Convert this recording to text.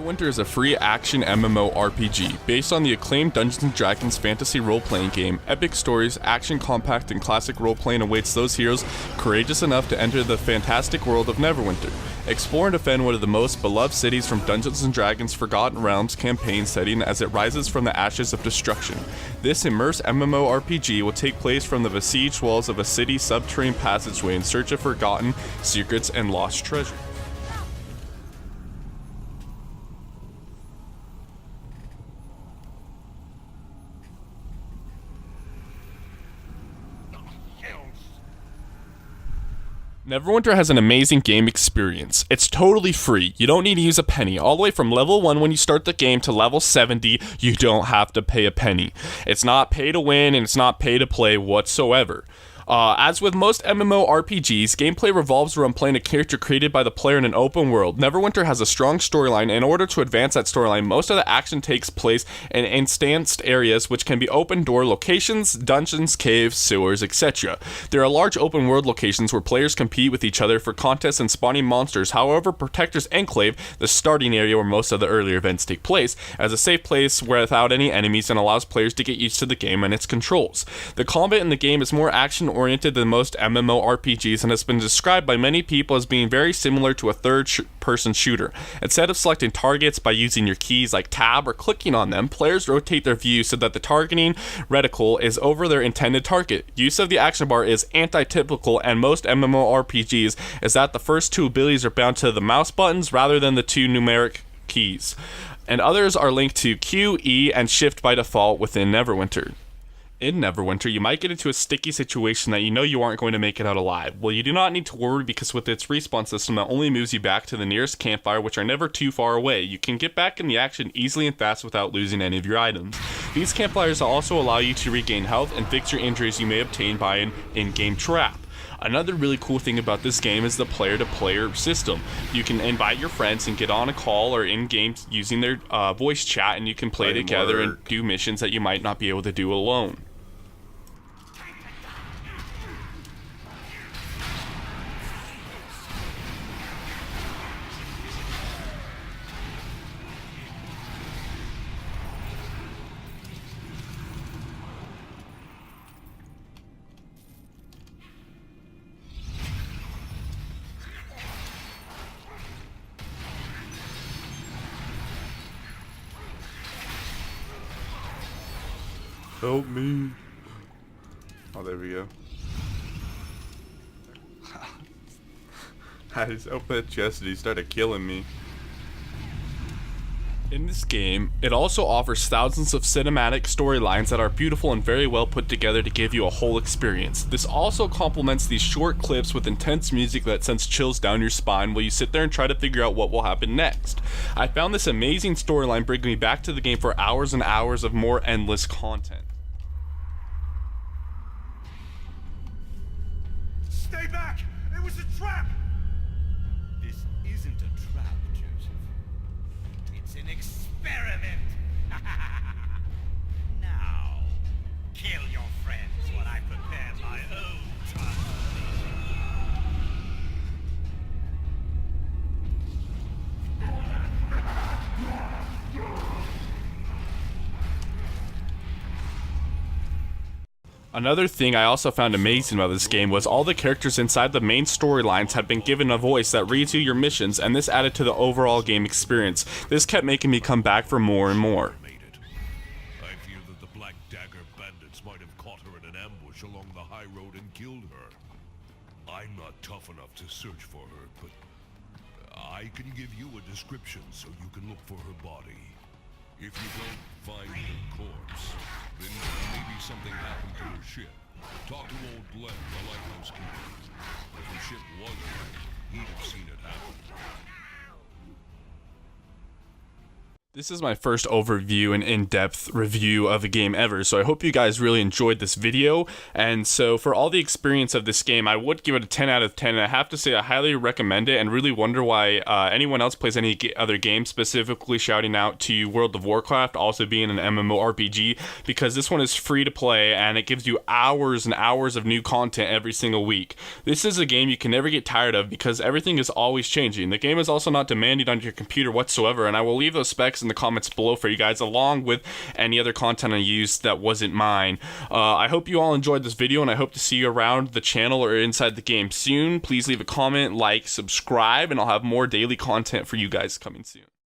Neverwinter is a free action MMORPG based on the acclaimed Dungeons & Dragons fantasy role-playing game. Epic stories, action compact, and classic role-playing awaits those heroes courageous enough to enter the fantastic world of Neverwinter. Explore and defend one of the most beloved cities from Dungeons & Dragons Forgotten Realms campaign setting as it rises from the ashes of destruction. This immersive MMORPG will take place from the besieged walls of a city's subterranean passageway in search of forgotten secrets and lost treasure. Neverwinter has an amazing game experience. It's totally free. You don't need to use a penny. All the way from level 1 when you start the game to level 70, you don't have to pay a penny. It's not pay to win and it's not pay to play whatsoever. As with most MMORPGs, gameplay revolves around playing a character created by the player in an open world. Neverwinter has a strong storyline. In order to advance that storyline, most of the action takes place in instanced areas, which can be open door locations, dungeons, caves, sewers, etc. There are large open world locations where players compete with each other for contests and spawning monsters. However, Protector's Enclave, the starting area where most of the earlier events take place, as a safe place without any enemies and allows players to get used to the game and its controls. The combat in the game is more action-oriented than most MMORPGs and has been described by many people as being very similar to a third-person shooter. Instead of selecting targets by using your keys like tab or clicking on them, players rotate their view so that the targeting reticle is over their intended target. Use of the action bar is anti-typical, and most MMORPGs is that the first two abilities are bound to the mouse buttons rather than the two numeric keys, and others are linked to Q, E, and Shift by default within Neverwinter. In Neverwinter, you might get into a sticky situation that you know you aren't going to make it out alive. Well, you do not need to worry because with its respawn system that only moves you back to the nearest campfire, which are never too far away, you can get back in the action easily and fast without losing any of your items. These campfires also allow you to regain health and fix your injuries you may obtain by an in-game trap. Another really cool thing about this game is the player-to-player system. You can invite your friends and get on a call or in-game using their voice chat, and you can play together and do missions that you might not be able to do alone. Help me. Oh, there we go. I just opened that chest and he started killing me. In this game, it also offers thousands of cinematic storylines that are beautiful and very well put together to give you a whole experience. This also complements these short clips with intense music that sends chills down your spine while you sit there and try to figure out what will happen next. I found this amazing storyline bringing me back to the game for hours and hours of more endless content. Stay back! It was a trap! This isn't a trap, Joseph. It's an experiment! Now, kill your friends while I prepare my own transformation. Another thing I also found amazing about this game was all the characters inside the main storylines had been given a voice that reads you your missions, and this added to the overall game experience. This kept making me come back for more and more. I fear that the Black Dagger bandits might have caught her in an ambush along the high road and killed her. I'm not tough enough to search for her, but I can give you a description so you can look for her body. If you don't find her corpse, then maybe something happened to her ship. Talk to old Glenn, the lighthouse keeper. If her ship was right, he'd have seen it happen. This is my first overview and in-depth review of a game ever, so I hope you guys really enjoyed this video. And so for all the experience of this game, I would give it a 10 out of 10, and I have to say I highly recommend it and really wonder why anyone else plays any other game, specifically shouting out to World of Warcraft also being an MMORPG, because this one is free to play and it gives you hours and hours of new content every single week. This is a game you can never get tired of because everything is always changing. The game is also not demanding on your computer whatsoever, and I will leave those specs in the comments below for you guys, along with any other content I used that wasn't mine. I hope you all enjoyed this video, and I hope to see you around the channel or inside the game soon. Please leave a comment, like, subscribe, and I'll have more daily content for you guys coming soon.